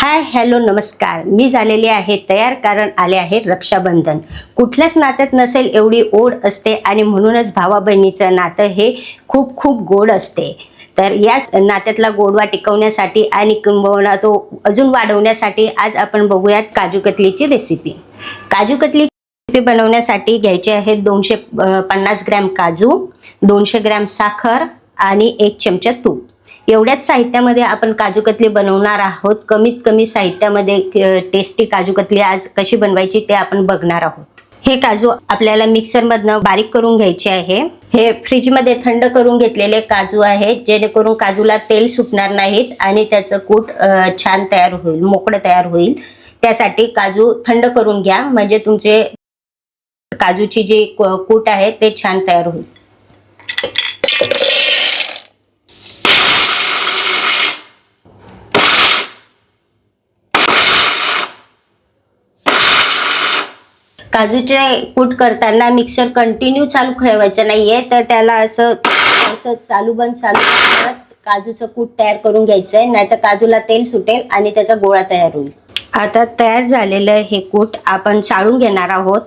Hi hello नमस्कार. मी झालेली आहे तयार कारण आले आहे रक्षाबंधन. कुठल्याच नात्यात नसेल एवढी ओढ असते आणि म्हणूनच भावा बहिणीचं नातं हे खूप खूप गोड असते. तर या नात्यातला गोडवा टिकवण्यासाठी आणि किंबहुना तो अजून वाढवण्यासाठी आज आपण बघूयात काजू कतलीची रेसिपी. काजू कतली रेसिपी बनवण्यासाठी घ्यायचे आहेत 250 ग्रॅम काजू, 200 ग्रॅम साखर आणि 1 चमचा तूप. एवढ्याच साहित्यामध्ये आपण काजू कतली बनवणार आहोत. कमीत कमी साहित्यामध्ये टेस्टी काजू कतली आज कशी बनवायची ते आपण बघणार आहोत. हे काजू आपल्याला मिक्सरमधनं बारीक करून घ्यायचे आहे. हे फ्रीजमध्ये थंड करून घेतलेले काजू आहेत, जेणेकरून काजूला तेल सुटणार नाहीत आणि त्याचं कूट छान तयार होईल, मोकळं तयार होईल. त्यासाठी काजू थंड करून घ्या, म्हणजे तुमचे काजूची जी कूट आहे ते छान तयार होईल. काजूचे कूट करताना मिक्सर कंटिन्यू चालू ठेवायचं नाहीये, तर त्याला असं चालू बंद करत काजूचं कूट तयार करून घ्यायचंय, नाहीतर काजूला तेल सुटेल आणि त्याचा गोळा तयार होईल. आता तयार झालेलं हे कूट आपण चाळून घेणार आहोत.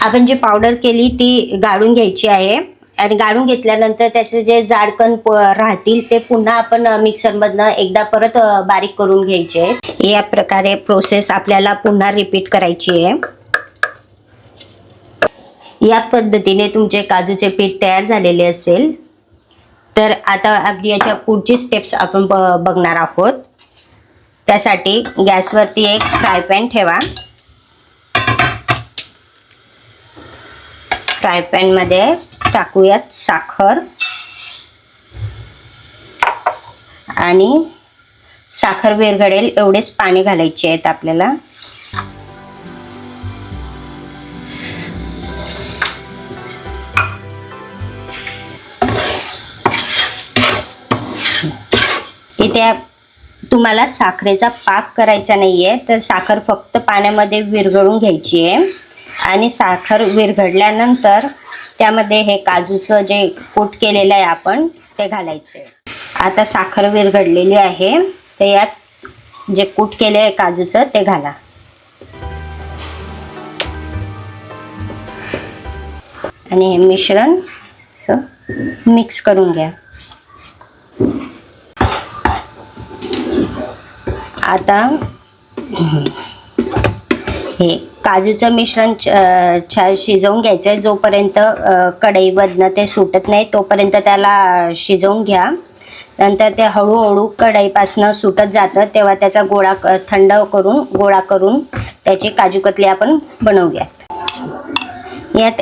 आपण जी पावडर केली ती गाळून घ्यायची आहे आणि गाळून घेतल्यानंतर त्याचे जे जाडकण राहतील ते पुन्हा आपण मिक्सरमधनं एकदा परत बारीक करून घ्यायचे. या प्रकारे प्रोसेस आपल्याला पुन्हा रिपीट करायची आहे. या पद्धतीने तुमचे काजूचे पीठ तयार झालेले असेल तर आता आपली याच्या पुढची स्टेप्स आपण बघणार आहोत. त्यासाठी गॅसवरती एक फ्राय पॅन ठेवा. फ्राय पॅन मध्ये टाकूयात साखर आणि साखर विरघळेल एवढेच पाणी घालायचे आहेत आपल्याला. इथे तुम्हाला साखरेचा पाक करायचा नाहीये, तर साखर फक्त पाण्यामध्ये विरघळून घ्यायची आहे आणि साखर विरघळल्यानंतर त्यामध्ये हे काजूचं जे कूट केलेलं आहे आपण ते घालायचं. आता साखर विरघळलेली आहे, तर यात जे कूट केले आहे काजूचं ते घाला आणि हे मिश्रण मिक्स करून घ्या. आता हे काजूचं मिश्रण छान शिजवून घ्यायचं आहे. जोपर्यंत कढईमधनं ते सुटत नाही तोपर्यंत त्याला शिजवून घ्या. नंतर ते हळूहळू कढईपासनं सुटत जातं तेव्हा त्याचा गोळा थंड करून गोळा करून त्याची काजू कतली आपण बनवूया. यात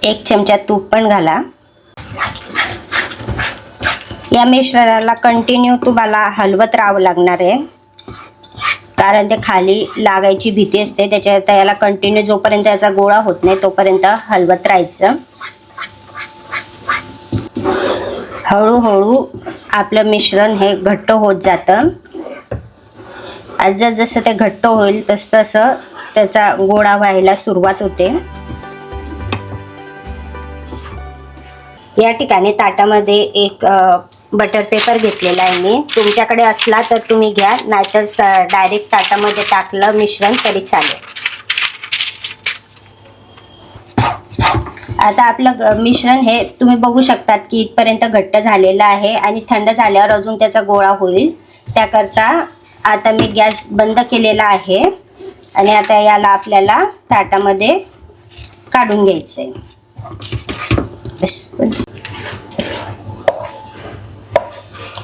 1 चमचा तूप पण घाला. या मिश्रणाला कंटिन्यू तुम्हाला हलवत राहावं लागणार आहे, कारण ते खाली लागायची भीती असते. त्याला कंटिन्यू जोपर्यंत त्याचा गोळा होत नाही तोपर्यंत हलवत राहायचं. हळूहळू आपलं मिश्रण हे घट्ट होत जातं. जसं ते घट्ट होईल तसं त्याचा गोळा व्हायला सुरुवात होते. या ठिकाणी ताटामध्ये एक बटर पेपर घेतलेला आहे मी. तुमच्याकडे असला तर तुम्ही घ्या, नाहीतर डायरेक्ट ताटामध्ये टाकलं मिश्रण तरी चालेल. आता आपलं मिश्रण हे तुम्ही बघू शकतात की इथपर्यंत घट्ट झालेलं आहे आणि थंड झाल्यावर अजून त्याचा गोळा होईल. त्याकरता आता मी गॅस बंद केलेला आहे आणि आता याला आपल्याला ताटामध्ये काढून घ्यायचं आहे.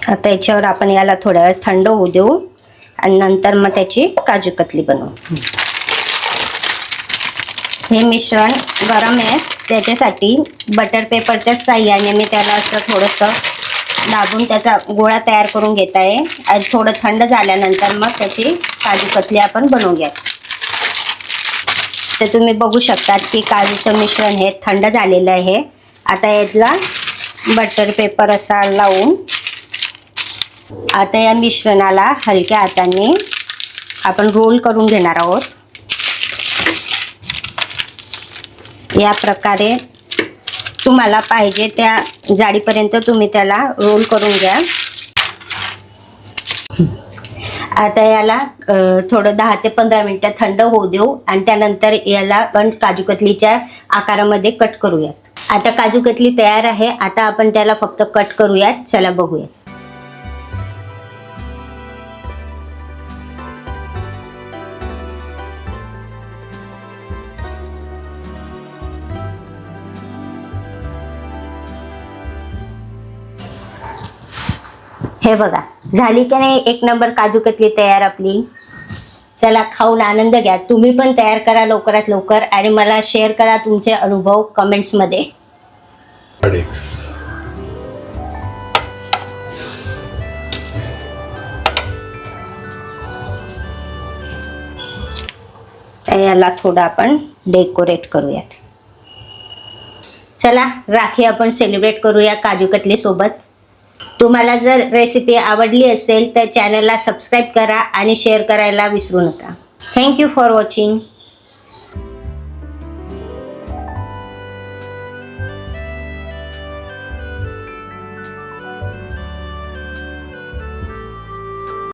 आता याच्यावर आपण याला थोड्या वेळ थंड होऊ देऊ आणि नंतर मग त्याची काजू कतली बनवू. हे मिश्रण गरम आहे, त्याच्यासाठी बटर पेपरच्या साहाय्याने मी त्याला असं थोडंसं दाबून त्याचा गोळा तयार करून घेत आहे. आणि थोडं थंड झाल्यानंतर मग त्याची काजू कतली आपण बनवूया. तर तुम्ही बघू शकतात की काजूचं मिश्रण हे थंड झालेलं आहे. आता यातला बटर पेपर असा लावून आता या मिश्रणाला हलक्या हाताने आपण रोल करून घेणार आहोत. या प्रकारे तुम्हाला पाहिजे त्या जाडीपर्यंत तुम्ही त्याला रोल करून घ्या. आता याला थोडं 10 ते 15 मिनटं थंड होऊ देऊ आणि त्यानंतर याला आपण काजू कतलीच्या आकारामध्ये कट करूयात. आता काजू कतली तयार आहे. आता आपण त्याला फक्त कट करूयात. चला बघूयात. हे बघा, झाली की नाही एक नंबर काजू कतली तयार आपली. चला खाऊन आनंद घ्या. तुम्ही पण तयार करा लवकरात लवकर आणि मला शेअर करा तुमचे अनुभव कमेंट्समध्ये. याला थोडं आपण डेकोरेट करूयात. चला राखी आपण सेलिब्रेट करूया काजू कतली सोबत. तुम्हाला जर रेसिपी आवडली असेल तर चॅनलला सबस्क्राईब करा आणि शेअर करायला विसरू नका. Thank you for watching.